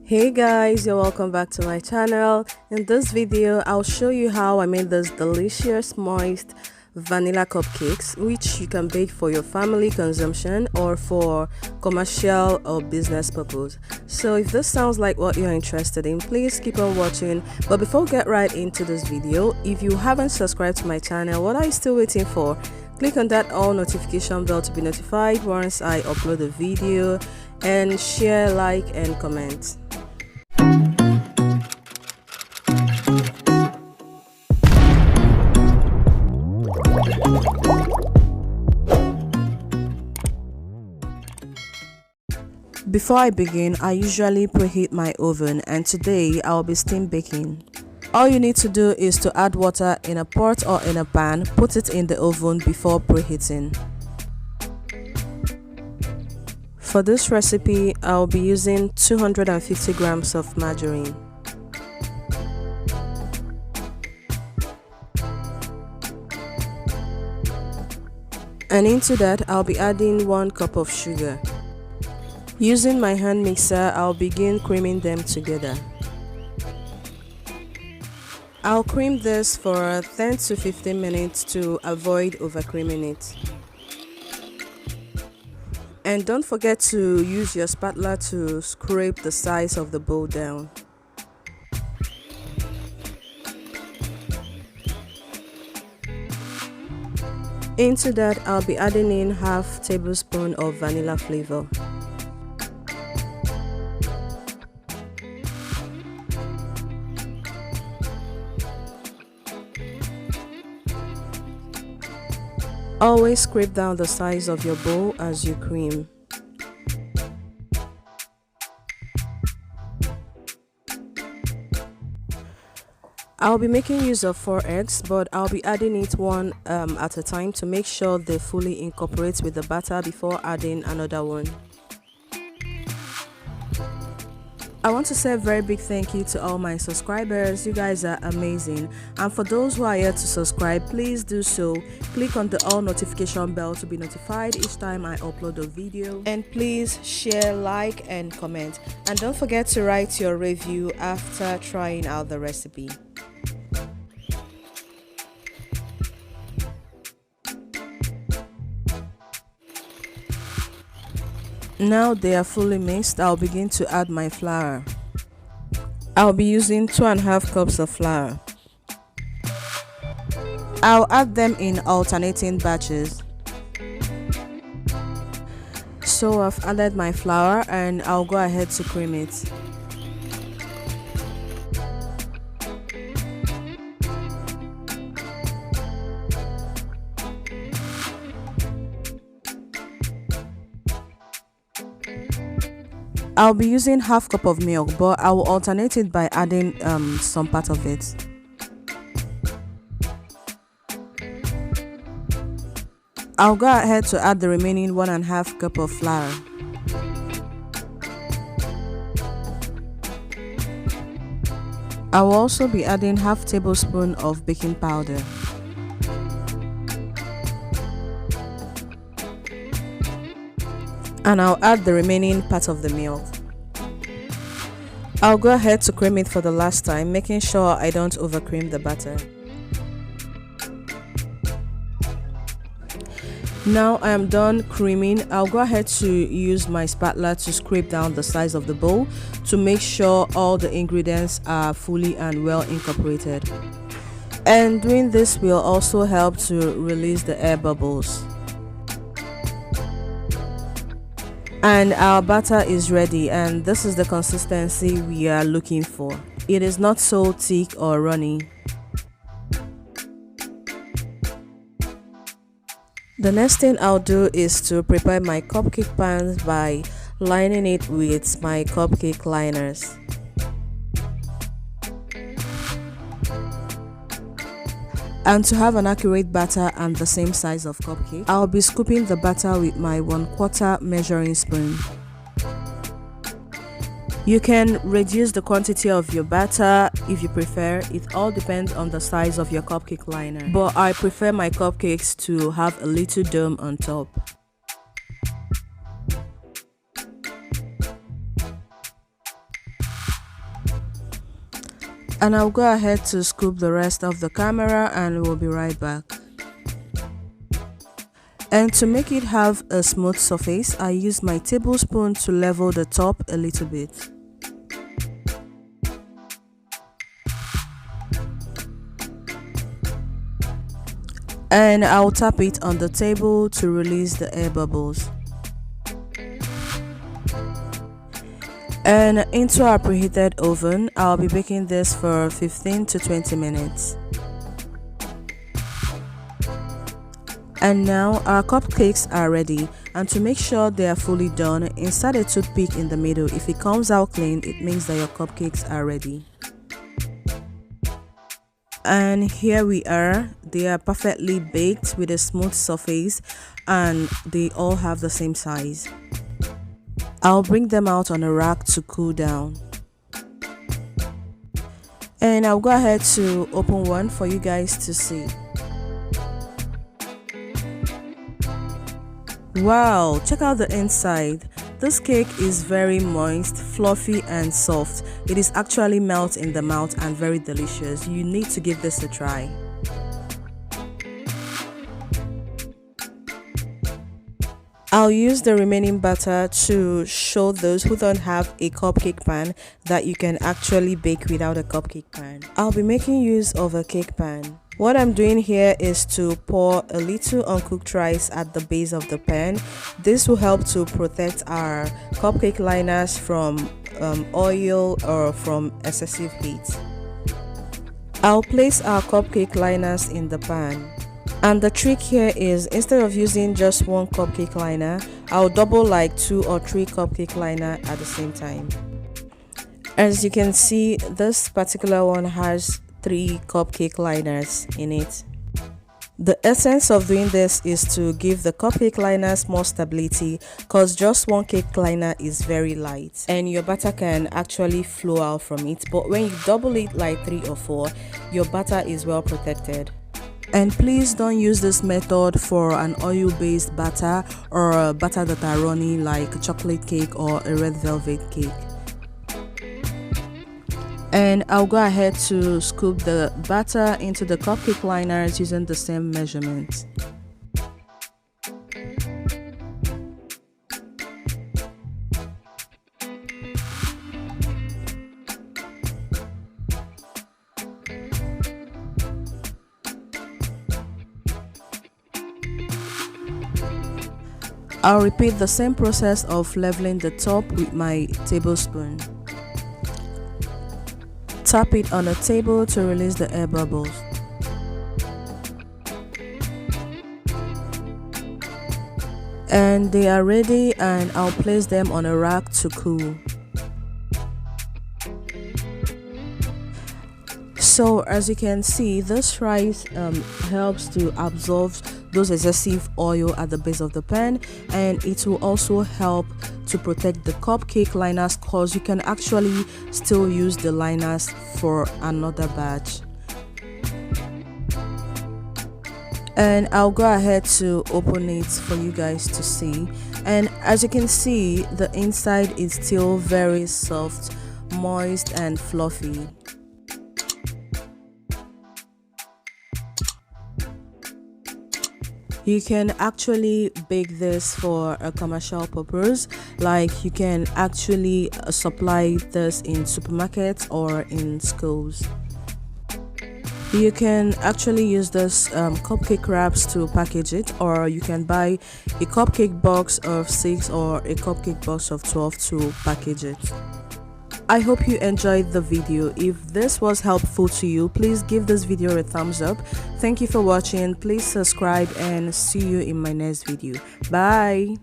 Hey guys, you're welcome back to my channel. In this video I'll show you how I made this delicious moist vanilla cupcakes, which you can bake for your family consumption or for commercial or business purpose. So if this sounds like what you're interested in, please keep on watching. But before we get right into this video, if you haven't subscribed to my channel, what are you still waiting for? Click on that all notification bell to be notified once I upload a video, and share, like and comment. Before I begin, I usually preheat my oven, and today I'll be steam baking. All you need to do is to add water in a pot or in a pan, put it in the oven before preheating. For this recipe, I'll be using 250 grams of margarine. And into that, I'll be adding 1 cup of sugar. Using my hand mixer, I'll begin creaming them together. I'll cream this for 10 to 15 minutes to avoid over creaming it. And don't forget to use your spatula to scrape the sides of the bowl down. Into that, I'll be adding in half tablespoon of vanilla flavor. Always scrape down the sides of your bowl as you cream. I'll be making use of 4 eggs, but I'll be adding it one at a time to make sure they fully incorporate with the batter before adding another one. I want to say a very big thank you to all my subscribers. You guys are amazing. And for those who are yet to subscribe, please do so. Click on the all notification bell to be notified each time I upload a video. And please share, like and comment. And don't forget to write your review after trying out the recipe. Now they are fully mixed, I'll begin to add my flour. I'll be using 2.5 cups of flour. I'll add them in alternating batches. So I've added my flour and I'll go ahead to cream it. I'll be using half cup of milk, but I will alternate it by adding some part of it. I'll go ahead to add the remaining 1.5 cup of flour. I will also be adding half tablespoon of baking powder. And I'll add the remaining part of the milk. I'll go ahead to cream it for the last time, making sure I don't overcream the batter. Now I am done creaming. I'll go ahead to use my spatula to scrape down the sides of the bowl to make sure all the ingredients are fully and well incorporated. And doing this will also help to release the air bubbles. And our batter is ready, and this is the consistency we are looking for. It is not so thick or runny. The next thing I'll do is to prepare my cupcake pan by lining it with my cupcake liners. And to have an accurate batter and the same size of cupcake, I'll be scooping the batter with my 1/4 measuring spoon. You can reduce the quantity of your batter if you prefer. It all depends on the size of your cupcake liner, but I prefer my cupcakes to have a little dome on top. And I'll go ahead to scoop the rest of the camera and we'll be right back. And to make it have a smooth surface, I use my tablespoon to level the top a little bit. And I'll tap it on the table to release the air bubbles. And into our preheated oven, I'll be baking this for 15 to 20 minutes. And now our cupcakes are ready, and to make sure they are fully done, insert a toothpick in the middle. If it comes out clean, it means that your cupcakes are ready. And here we are. They are perfectly baked with a smooth surface and they all have the same size. I'll bring them out on a rack to cool down. And I'll go ahead to open one for you guys to see. Wow, check out the inside. This cake is very moist, fluffy and soft. It is actually melt in the mouth and very delicious. You need to give this a try. I'll use the remaining batter to show those who don't have a cupcake pan that you can actually bake without a cupcake pan. I'll be making use of a cake pan. What I'm doing here is to pour a little uncooked rice at the base of the pan. This will help to protect our cupcake liners from oil or from excessive heat. I'll place our cupcake liners in the pan. And the trick here is, instead of using just one cupcake liner, I'll double like 2 or 3 cupcake liner at the same time. As you can see, this particular one has 3 cupcake liners in it. The essence of doing this is to give the cupcake liners more stability, because just one cake liner is very light and your batter can actually flow out from it. But when you double it like 3 or 4, your batter is well protected. And please don't use this method for an oil-based batter or a batter that are runny like chocolate cake or a red velvet cake. And I'll go ahead to scoop the batter into the cupcake liners using the same measurement. I'll repeat the same process of leveling the top with my tablespoon. Tap it on the table to release the air bubbles. And they are ready, and I'll place them on a rack to cool. So as you can see, this rice helps to absorb those excessive oil at the base of the pan, and it will also help to protect the cupcake liners, because you can actually still use the liners for another batch. And I'll go ahead to open it for you guys to see. And as you can see, the inside is still very soft, moist and fluffy. You can actually bake this for a commercial purpose, like you can actually supply this in supermarkets or in schools. You can actually use this cupcake wraps to package it, or you can buy a cupcake box of 6 or a cupcake box of 12 to package it. I hope you enjoyed the video. If this was helpful to you, please give this video a thumbs up. Thank you for watching. Please subscribe and see you in my next video. Bye.